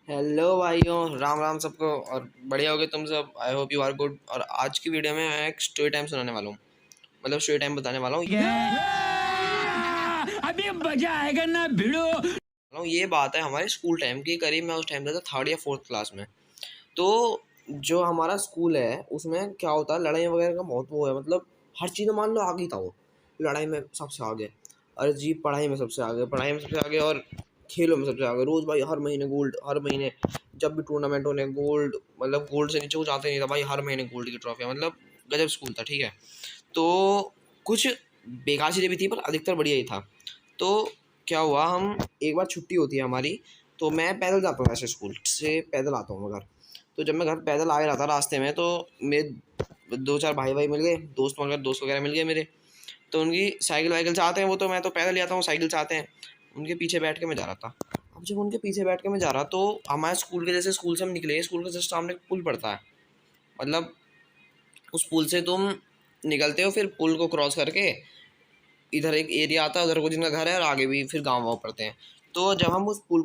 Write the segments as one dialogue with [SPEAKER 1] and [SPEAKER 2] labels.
[SPEAKER 1] Hello भाइयों, राम राम सबको। और बढ़िया होगे तुम सब। I hope you are good. और आज की वीडियो में मैं एक स्टोरी टाइम सुनाने वाला हूँ, मतलब स्टोरी टाइम बताने वाला हूँ।
[SPEAKER 2] अभी मजा आएगा ना भिड़ो।
[SPEAKER 1] ये बात है हमारे स्कूल टाइम की। करीब मैं उस टाइम पे था थर्ड या फोर्थ क्लास में। तो जो हमारा स्कूल है उसमें क्या होता है, लड़ाई वगैरह का बहुत वो है। मतलब हर चीज़ में मान लो आगे था वो। लड़ाई में सबसे आगे, अरे जी पढ़ाई में सबसे आगे, पढ़ाई में सबसे आगे, और खेलों में सबसे आगे। रोज़ भाई हर महीने गोल्ड, हर महीने जब भी टूर्नामेंट होने गोल्ड। मतलब गोल्ड से नीचे कुछ आते नहीं था भाई, हर महीने गोल्ड की ट्रॉफियाँ। मतलब गजब स्कूल था, ठीक है। तो कुछ बेकार चीज़ें भी थी पर अधिकतर बढ़िया ही था। तो क्या हुआ, हम एक बार छुट्टी होती है हमारी, तो मैं पैदल जाता हूँ, ऐसे स्कूल से पैदल आता हूँ मैं घर। तो जब मैं घर पैदल आ रहा था रास्ते में, तो मेरे दो चार भाई भाई मिल गए, दोस्त वगैरह मिल गए मेरे। तो उनकी साइकिल वाइकिल से आते हैं वो, तो मैं तो पैदल ही आता हूँ, साइकिल से आते हैं। उनके पीछे बैठ के मैं जा रहा था। अब जब उनके पीछे बैठ के मैं जा रहा, तो हमारे स्कूल के जैसे स्कूल से हम निकले, स्कूल के जस्ट सामने एक पुल पड़ता है। मतलब उस पुल से तुम निकलते हो, फिर पुल को क्रॉस करके इधर एक एरिया आता है, उधर को जिनका घर है, और आगे भी फिर गाँव वाँव पड़ते हैं। तो जब हम उस पुल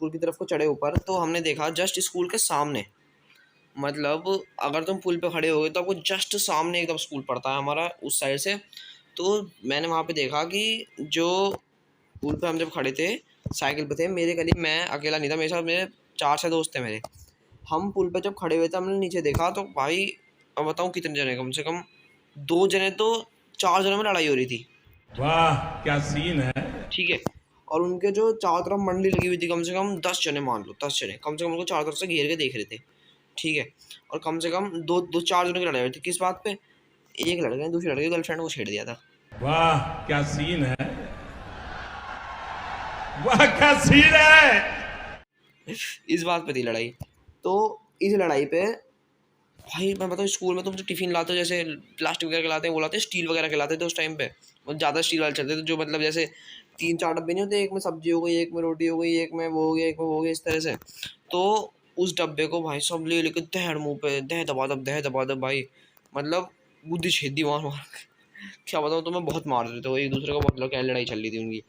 [SPEAKER 1] की तरफ को चढ़े ऊपर, तो हमने देखा जस्ट स्कूल के सामने, मतलब अगर तुम पुल पे खड़े हो गए तो आपको जस्ट सामने एकदम स्कूल पड़ता है हमारा उस साइड से। तो मैंने वहाँ पे देखा कि जो पुल पे हम जब खड़े थे, साइकिल पे थे, मेरे करीब मैं अकेला नहीं था, मेरे साथ मेरे चार छः दोस्त थे मेरे। हम पुल पे जब खड़े हुए थे, हमने नीचे देखा तो भाई अब बताऊँ कितने जने, कम से कम दो जने तो चार जनों में लड़ाई हो रही थी,
[SPEAKER 2] वाह क्या सीन है।
[SPEAKER 1] ठीक है। और उनके जो चारों तरफ मंडी लगी हुई थी, कम से कम 10 जने, मान लो 10 जने कम से कम उनको चारों तरफ से घेर के देख रहे थे, ठीक है। और कम से कम दो दो चार जनों की लड़ाई हुई थी। किस बात पे? एक लड़के ने दूसरे लड़के की गर्लफ्रेंड को छेड़ दिया था।
[SPEAKER 2] वाह क्या सीन है। वाह क्या सीन है।
[SPEAKER 1] इस बात पे थी लड़ाई। तो इस लड़ाई पे भाई मैं बताऊँ, स्कूल में तुम जो टिफिन लाते हो, जैसे प्लास्टिक वगैरह के लाते हैं, वो लाते स्टील वगैरह के लाते थे उस टाइम पे। मतलब ज़्यादा स्टील वाले चलते थे, जो मतलब जैसे तीन चार डब्बे नहीं होते, एक में सब्जी हो गई, एक में रोटी हो गई, एक में वो हो गया, एक में वो हो गया, इस तरह से। तो उस डब्बे को भाई सब ले लेके दहड़ मुँह पे, दह दबा दब भाई। मतलब बुद्धि छेद दी मार मार के। क्या बताऊँ तुम्हें, बहुत मार रहे थे वो एक दूसरे को, मतलब क्या लड़ाई चल रही थी उनकी।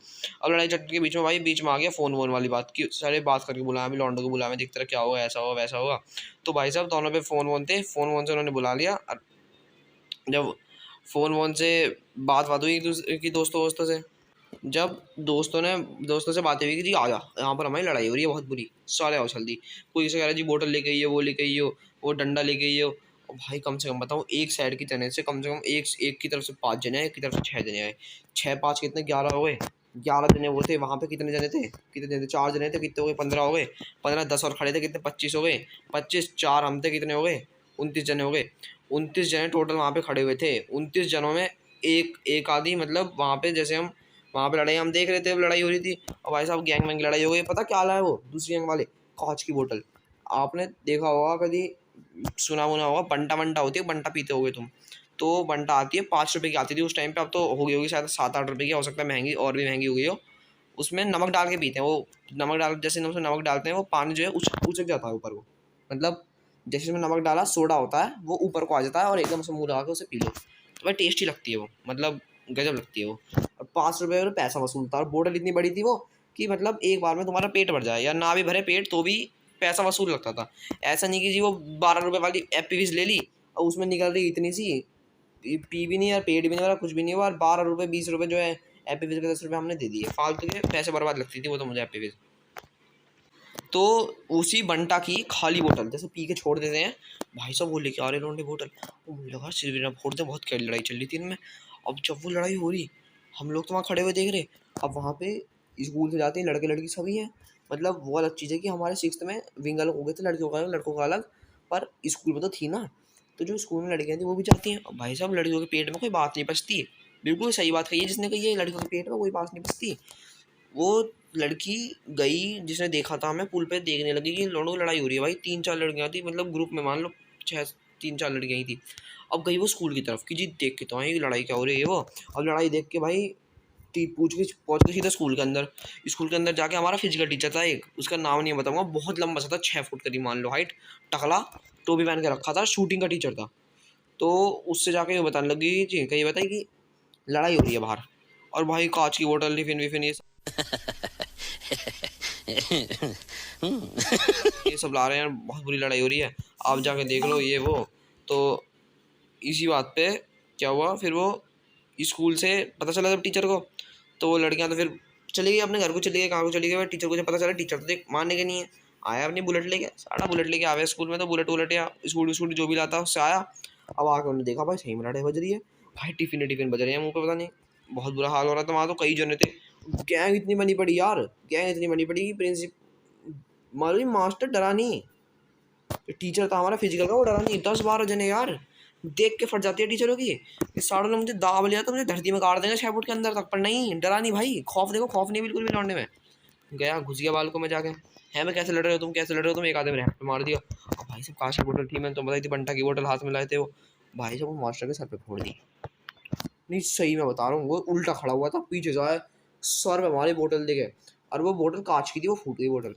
[SPEAKER 1] अब लड़ाई चल के बीच में भाई, बीच में आ गया फ़ोन वोन वाली बात की, सारे बात करके बुलाया, अभी लौंडो को बुलाया, मैं देखता रहा क्या होगा, ऐसा होगा वैसा होगा। तो भाई साहब दोनों पे फ़ोन वोन थे, फ़ोन वोन से उन्होंने बुला लिया। और जब फ़ोन वोन से बात हुई एक दूसरे की, दोस्तों वोस्तों से, जब दोस्तों से बातें हुई कि जी आ जा, यहाँ पर हमारी लड़ाई हो रही है बहुत बुरी, साले आओ जल्दी। कोई किसी कह रहा है जी बोतल लेके आइए, वो लेके आइए, वो डंडा लेके आइए। और भाई कम से कम बताऊँ, एक साइड की जने से कम एक की तरफ से 5 जने, एक की तरफ से 6 जने आए। छः पाँच कितने, 11 हो गए। 11 जने वो थे वहाँ पे। कितने जने थे, कितने जने थे, 4 जने थे, कितने हो गए, 15 हो गए। 15 10 और खड़े थे, कितने, 25 हो गए। 25 4 हम थे, कितने हो गए, 29 जने हो गए। 29 जने टोटल वहाँ पे खड़े हुए थे। 29 जनों में एक एक आधी, मतलब वहाँ पे जैसे हम वहाँ पे लड़ाई हम देख रहे थे, अब लड़ाई हो रही थी। और भाई साहब गैंग वैंग की लड़ाई हो गई। पता क्या लाए वो दूसरी गैंग वाले? कांच की बोतल। आपने देखा होगा कभी, सुना वुना होगा, बंटा बंटा होती है, बंटा पीते होगे तुम। तो बंटा आती है, 5 रुपए की आती थी उस टाइम पे, अब तो हो गई होगी शायद 7 8 रुपए की, हो सकता है महंगी, और भी महंगी हो गई हो। उसमें नमक डाल के पीते हैं वो। नमक डाल, जैसे उसमें नमक डालते हैं, वो पानी जो है उछक जाता है ऊपर को। मतलब जैसे उसमें नमक डाला, सोडा होता है, वो ऊपर को आ जाता है, और एकदम से मुँह लगा के उसे पी लो, तो भाई टेस्टी लगती है वो, मतलब गजब लगती है वो। और 5 रुपये में पैसा वसूलता है, और बोतल इतनी बड़ी थी वो कि मतलब एक बार में तुम्हारा पेट भर जाए, या ना भी भरे पेट तो भी पैसा वसूल लगता था। ऐसा नहीं कि जी वो 12 रुपये वाली एपी फिज ले ली और उसमें निकल रही इतनी सी, पी भी नहीं यार, पेट भी नहीं भरा, कुछ भी नहीं हुआ, और 12 रुपये 20 रुपये जो है एपी फिज के, 10 रुपये हमने दे दिए फालतू के, पैसे बर्बाद लगती थी वो तो मुझे एपी फिज। तो उसी बंटा की खाली बोतल जैसे पी के छोड़ देते हैं, भाई साहब वो लेके आ रहे लोंडे बोतल। वो मुझे लगा सिर ना फोड़ दे, बहुत क्या लड़ाई चल रही थी इनमें। अब जब वो लड़ाई हो रही, हम लोग तो वहाँ खड़े हुए देख रहे। अब वहाँ पे स्कूल से जाते हैं लड़के लड़की सभी हैं। मतलब वो अलग चीज़ है कि हमारे सिक्स्थ में विंग अलग हो गए थे, लड़कियों का अलग, लड़कों का अलग। पर स्कूल में तो थी ना, तो जो स्कूल में लड़कियाँ थी वो भी जाती हैं। अब भाई साहब लड़कियों के पेट में कोई बात नहीं पचती। बिल्कुल सही बात कही है जिसने कही है, लड़कियों के पेट में कोई बात नहीं पचती। वो लड़की गई, जिसने देखा था, हमें पुल पे देखने लगी कि लोगों की लड़ाई हो रही है भाई। 3 4 लड़कियां थी, मतलब ग्रुप में मान लो छः, 3 4 लड़कियां ही थी। अब गई वो स्कूल की तरफ कि जी देख के तो आई लड़ाई क्या हो रही है वो। अब लड़ाई देख के भाई पूछ के पहुंच गई सीधा स्कूल के अंदर। स्कूल के अंदर जाके हमारा फिजिकल टीचर था एक, उसका नाम नहीं बताऊंगा, बहुत लंबा सा था, 6 फुट करीब मान लो हाइट, टकला, टोपी पहन के रखा था, शूटिंग का टीचर था। तो उससे जाके ये बताने लगी जी, कहीं बताई कि लड़ाई हो रही है बाहर। और भाई कांच की बोतल, टिफिन विफिन, ये ये सब ला रहे हैं यार, बहुत बुरी लड़ाई हो रही है, आप जाके देख लो ये वो। तो इसी बात पे क्या हुआ, फिर वो स्कूल से पता चला जब टीचर को, तो वो लड़कियां तो फिर चली गई अपने घर को, चली गई कहाँ को चली गई, टीचर को जब पता चला, टीचर तो देख मानने के नहीं है, आया अपनी बुलेट लेके, सारा बुलेट लेके आया स्कूल में, तो बुलेट वुलेट या स्कूटी स्कूटी जो भी लाता उससे आया। अब आके उन्होंने देखा भाई सही में लड़ाई बज रही है, भाई टिफिन टिफिन बज रहे हैं मुँह पे, पता नहीं बहुत बुरा हाल हो रहा था वहाँ, तो कई जने थे, गैंग इतनी बनी पड़ी यार, गैंग इतनी बनी पड़ी, मालूम मास्टर डरा नहीं, टीचर था हमारा फिजिकल का, वो डरा नहीं, 10-12 जने यार, देख के फट जाती है टीचरों की, इस साड़ों ने मुझे दाब लिया तो मुझे धरती में गाड़ देंगे 6 फुट के अंदर तक, पर नहीं डरा नहीं भाई, खौफ देखो, खौफ नहीं बिल्कुल भी लौटने में। गया घुस गया बाल को मैं जाके, है मैं कैसे लड़ रहे हो तुम, कैसे लड़ रहे हो तुम, एक आदमी ने पे मार दिया। अब भाई सब कांच की बोतल थी, मैंने तो बताई थी बंटा की बोतल हाथ में लाए थे वो, भाई सब वो मास्टर के सर पे फोड़ दी, नहीं सही मैं बता रहा हूँ, वो उल्टा खड़ा हुआ था पीछे से आया, सर पे हमारी बोतल देखे, और वो बोतल कांच की थी, वो फूट गई बोतल,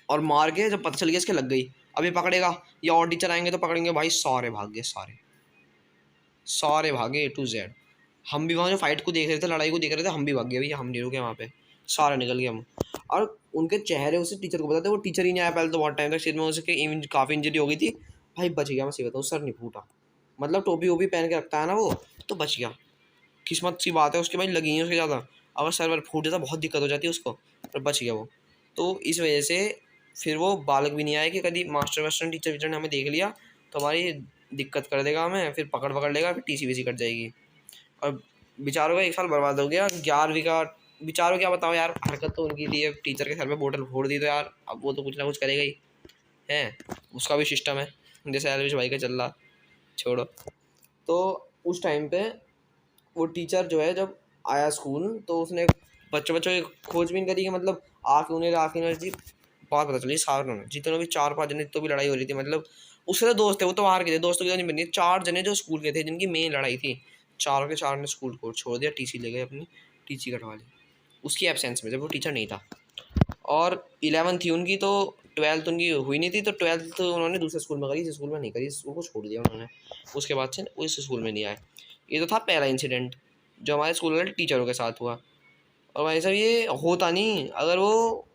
[SPEAKER 1] और मार के जब पता चल गया इसके लग गई, अब ये पकड़ेगा या और टीचर आएंगे तो पकड़ेंगे, भाई सारे भाग गए, सारे सारे भागे A to Z। हम भी वहाँ जो फाइट को देख रहे थे, लड़ाई को देख रहे थे, हम भी भाग गए भैया, हम नहीं रुके वहाँ पे, सारे निकल गए हम। और उनके चेहरे उसे टीचर को बताते, वो टीचर ही नहीं आया पहले तो बहुत टाइम तक, सिर में उसके काफ़ी इंजरी हो गई थी, भाई बच गया, मैं सही बताऊँ, सर नहीं फूटा, मतलब टोपी वोपी पहन के रखता है ना वो, तो बच गया, किस्मत सी बात है उसकी, भाई लगी है उसके ज़्यादा, अगर सर वर फूट जाता बहुत दिक्कत हो जाती है उसको, पर बच गया वो। तो इस वजह से फिर वो बालक भी नहीं आया कि कभी मास्टर वास्टर टीचर वीचर ने हमें देख लिया तो हमारी दिक्कत कर देगा हमें, फिर पकड़ पकड़ लेगा, फिर TC वीसी कट जाएगी, और बेचारों का 1 साल बर्बाद हो गया, 11वीं का। बेचारों क्या बताओ यार, हरकत तो उनकी थी, टीचर के सर पे बोतल फोड़ दी तो यार अब वो तो कुछ ना कुछ करेगा ही है, उसका भी सिस्टम है, जैसे एलविश भाई का चल रहा, छोड़ो। तो उस टाइम पे वो टीचर जो है जब आया स्कूल, तो उसने बच्चों बच्चों की खोजबीन करी कि मतलब आके उन्हें बात पता चली, सारों ने जितने भी 4-5 जने तो भी लड़ाई हो रही थी, मतलब उससे तो दोस्त थे, वो तो बाहर के थे, दोस्तों की तो नहीं बनी, 4 जने जो स्कूल के थे जिनकी मेन लड़ाई थी, चारों के चार ने स्कूल को छोड़ दिया, TC ले गए अपनी, TC कटवा ली उसकी एब्सेंस में जब वो टीचर नहीं था। और 11 थी उनकी, तो 12th उनकी हुई नहीं थी, तो 12th उन्होंने दूसरे स्कूल में करी, इस स्कूल में नहीं करी, इस स्कूल को छोड़ दिया उन्होंने, उसके बाद से वो इस स्कूल में नहीं आए। ये तो था पहला इंसिडेंट जो हमारे स्कूल वाले टीचरों के साथ हुआ। और भाई साहब ये होता नहीं, अगर वो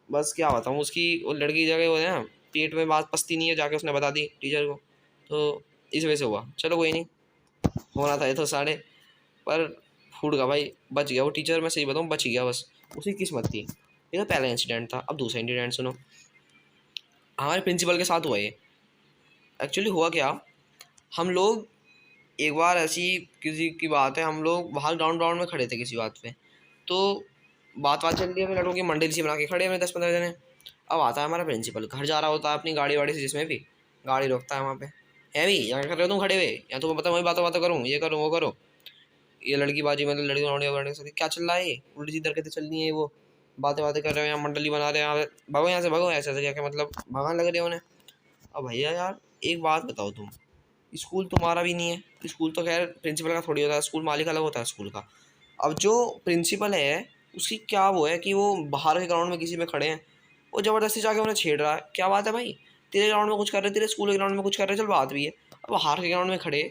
[SPEAKER 1] बस क्या बताऊँ, उसकी वो लड़की की जगह वो है ना, पेट में बात पसती नहीं है, जाके उसने बता दी टीचर को, तो इस वजह से हुआ। चलो कोई नहीं, होना था ये तो साढ़े, पर फूट गया भाई, बच गया वो टीचर, मैं सही बताऊँ बच गया, बस उसकी किस्मत थी। ये तो पहला इंसिडेंट था। अब दूसरा इंसिडेंट सुनो, हमारे प्रिंसिपल के साथ हुआ ये। एक्चुअली हुआ क्या, हम लोग एक बार ऐसी किसी की बात है, हम लोग बाहर ग्राउंड में खड़े थे किसी बात पे, तो बात चल रही है, लड़कों की मंडली सी बना के खड़े हैं 10-15 जने। अब आता है हमारा प्रिंसिपल, घर जा रहा होता है अपनी गाड़ी वाड़ी से, जिसमें भी गाड़ी रोकता है वहाँ पे, है भी यहाँ कर रहे हो तुम खड़े हुए, या तो पता वही बातों करूँ, ये करूँ वो करो, ये लड़की बाजी मतलब लड़की क्या चल रहा है, उल्टी सीधी हरकतें चल रही है, वो बातें कर रहे हो, यहाँ मंडली बना रहे हैं, यहाँ भगो यहाँ से भगो, ऐसे ऐसे क्या क्या मतलब भगान लग रहे हो उन्हें। अब भैया यार एक बात बताओ, तुम स्कूल तुम्हारा भी नहीं है, स्कूल तो खैर प्रिंसिपल का थोड़ी होता है, स्कूल मालिक अलग होता है स्कूल का। अब जो प्रिंसिपल है उसकी क्या वो है कि वो बाहर के ग्राउंड में किसी में खड़े हैं, वो ज़बरदस्ती जाके उन्हें छेड़ रहा है, क्या बात है भाई, तेरे ग्राउंड में कुछ कर रहे, तेरे स्कूल के ग्राउंड में कुछ कर रहे, चल बात भी है। अब बाहर के ग्राउंड में खड़े,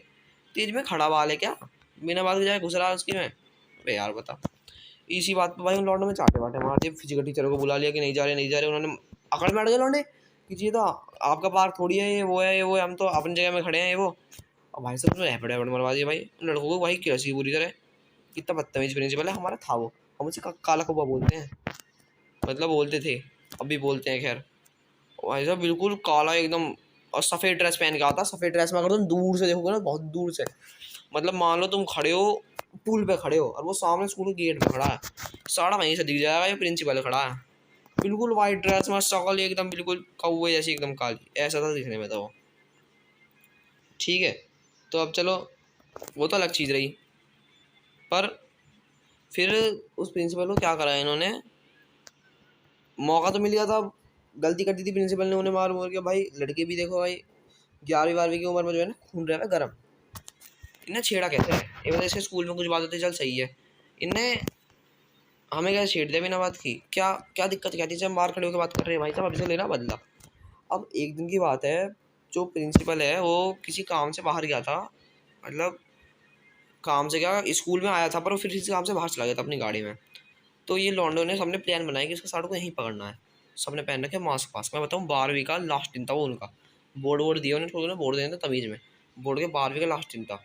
[SPEAKER 1] तेज में खड़ा बाल है क्या, बिना बात के जाए घुस रहा है उसकी में, अरे यार बता। इसी बात पर भाई उन लौंडों में चाटे वाटे मार दिए, फिजिकल टीचरों को बुला लिया कि नहीं जा रहे, उन्होंने अकड़ में अड़ गए लौंडे कि जी तो आपका पार्क थोड़ी है, ये वो है, ये वो है, हम तो अपनी जगह में खड़े हैं, ये वो। अब भाई साहब उसमें रैपिड मरवा दिया भाई उन लड़कों को, भाई कैसी बुरी तरह, कितना बदतमीज प्रिंसिपल है हमारा था वो, हम उसे काला कौवा बोलते हैं, मतलब बोलते थे, अभी बोलते हैं खैर। भाई साहब बिल्कुल काला एकदम, और सफ़ेद ड्रेस पहन के आता, सफ़ेद ड्रेस में अगर तुम दूर से देखोगे ना, बहुत दूर से, मतलब मान लो तुम खड़े हो पुल पे खड़े हो और वो सामने स्कूल के गेट पे खड़ा है, सारा वहीं से दिख जाएगा ये प्रिंसिपल खड़ा है, बिल्कुल वाइट ड्रेस में, शक्ल एकदम बिल्कुल कौवे जैसी एकदम काली, ऐसा था दिखने में, तो वो ठीक है। तो अब चलो वो तो अलग चीज़ रही, पर फिर उस प्रिंसिपल को क्या करा इन्होंने, मौका तो मिल गया था, गलती कर दी थी प्रिंसिपल ने, उन्हें मार मार के, भाई लड़के भी देखो भाई 11वीं 12वीं की उम्र में जो है ना खून रहा है गर्म, इन्हें छेड़ा कैसे है, ये वजह इसके स्कूल में कुछ बात होती चल सही है, इन्हें हमें क्या छेड़ दिया बिना बात की, क्या क्या दिक्कत क्या थी, जब बाहर खड़े होकर बात कर रहे हैं, भाई साहब अभी से लेना बदला। अब एक दिन की बात है, जो प्रिंसिपल है वो किसी काम से बाहर गया था, मतलब काम से क्या स्कूल में आया था, पर वो फिर किसी काम से बाहर चला गया था अपनी गाड़ी में, तो ये लॉन्डो ने सबने प्लान बनाया कि इसको साड़ू को यहीं पकड़ना है। सबने पहन रखे मास्क वास्क। मैं बताऊँ 12वीं का लास्ट दिन था वो उनका। बोर्ड वोर्ड दिया उन्हें, थोड़ा बोर्ड देने थे तमीज़ में। बोर्ड के 12वीं का लास्ट दिन था।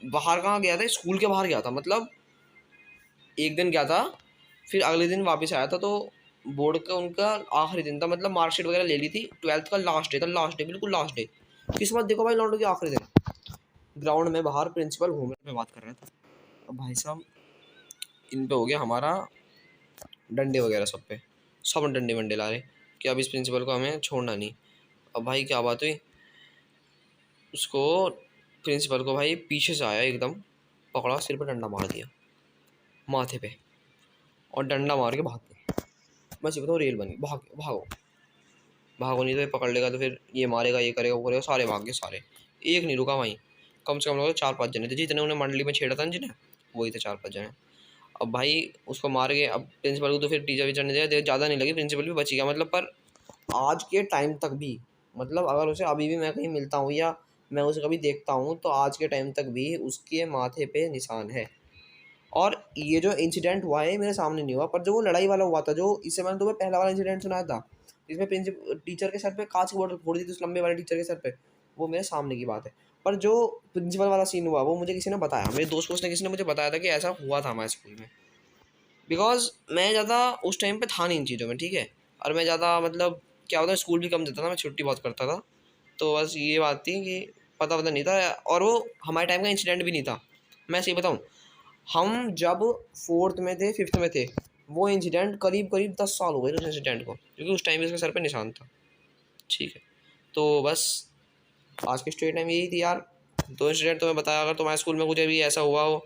[SPEAKER 1] बाहर कहाँ गया था, स्कूल के बाहर गया था, मतलब एक दिन गया था, फिर अगले दिन वापस आया था। तो बोर्ड का उनका आखिरी दिन था, मतलब मार्कशीट वगैरह ले ली थी, 12th का लास्ट डे था, लास्ट डे बिल्कुल लास्ट डे। किस्मत देखो भाई लॉन्डो की आखिरी दिन। ग्राउंड में बाहर प्रिंसिपल घूम रहे बात कर रहा था। अब भाई साहब इन पे हो गया हमारा डंडे वगैरह, सब डंडे वंडे ला रहे कि अब इस प्रिंसिपल को हमें छोड़ना नहीं। अब भाई क्या बात हुई, उसको प्रिंसिपल को भाई पीछे से आया एकदम, पकड़ा, सिर पर डंडा मार दिया माथे पे, और डंडा मार के भाग गए। बस ये बताओ रेल बनी, भागो भागो, नहीं तो ये पकड़ लेगा, तो फिर ये मारेगा, ये करेगा, वो करेगा, सारे भाग गए सारे। एक नहीं रुका वहीं। कम से कम लोग 4-5 जने थे, जितने उन्हें मंडली में छेड़ा था जिन्हें, वही थे 4-5 जने। अब भाई उसको मार के, अब प्रिंसिपल को तो फिर टीचर वीचर ने दिया, ज़्यादा नहीं लगी, प्रिंसिपल भी बच गया मतलब। पर आज के टाइम तक भी, मतलब अगर उसे अभी भी मैं कहीं मिलता हूँ या मैं उसे कभी देखता हूँ, तो आज के टाइम तक भी उसके माथे पे निशान है। और ये जो इंसिडेंट हुआ है मेरे सामने नहीं हुआ, पर जो वो लड़ाई वाला हुआ था, जो इससे मैंने तुम्हें पहला वाला इंसिडेंट सुनाया था, जिसमें प्रिंसिपल टीचर के सर पे कांच की बोतल फोड़ दी थी उस लंबे वाले टीचर के सर पे, वो मेरे सामने की बात है। पर जो प्रिंसिपल वाला सीन हुआ वो मुझे किसी ने बताया, मेरे दोस्त ने किसी ने मुझे बताया था कि ऐसा हुआ था हमारे स्कूल में। बिकॉज मैं ज़्यादा उस टाइम पे था नहीं इन चीज़ों में, ठीक है। और मैं ज़्यादा मतलब क्या होता है, स्कूल भी कम जाता था, मैं छुट्टी बहुत करता था। तो बस ये बात थी कि पता नहीं था, और वो हमारे टाइम का इंसिडेंट भी नहीं था। मैं सही बताऊँ, हम जब 4th में थे 5th में थे, वो इंसिडेंट करीब 10 साल हो गए उस इंसिडेंट को, क्योंकि उस टाइम भी उसके सर पे निशान था, ठीक है। तो बस आज की स्टोरी टाइम यही थी यार। 2 इंसिडेंट तुम्हें बताया। अगर तुम्हारे स्कूल में कुछ भी ऐसा हुआ हो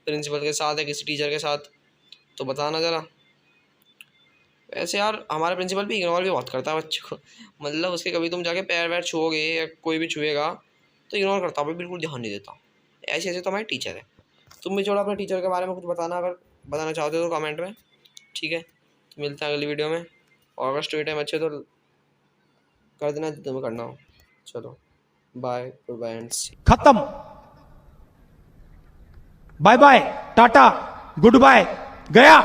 [SPEAKER 1] प्रिंसिपल के साथ या किसी टीचर के साथ, तो बताना ज़रा। वैसे यार हमारा प्रिंसिपल भी इग्नोर भी बहुत करता है बच्चों को, मतलब उसके कभी तुम जाके पैर वैर छुओगे या कोई भी छुएगा तो इग्नोर करता है, बिल्कुल ध्यान नहीं देता। ऐसे ऐसे तो हमारे टीचर है। तुम भी थोड़ा अपने टीचर के बारे में कुछ बताना, अगर बताना चाहते हो तो कमेंट में, ठीक है। तो मिलते हैं अगली वीडियो में, और अगर स्टोरी टाइम अच्छे तो कर देना जो तुम्हें करना हो। चलो bye, good bye and see.
[SPEAKER 3] खत्म। बाय बाय, टाटा, गुड बाय, गया।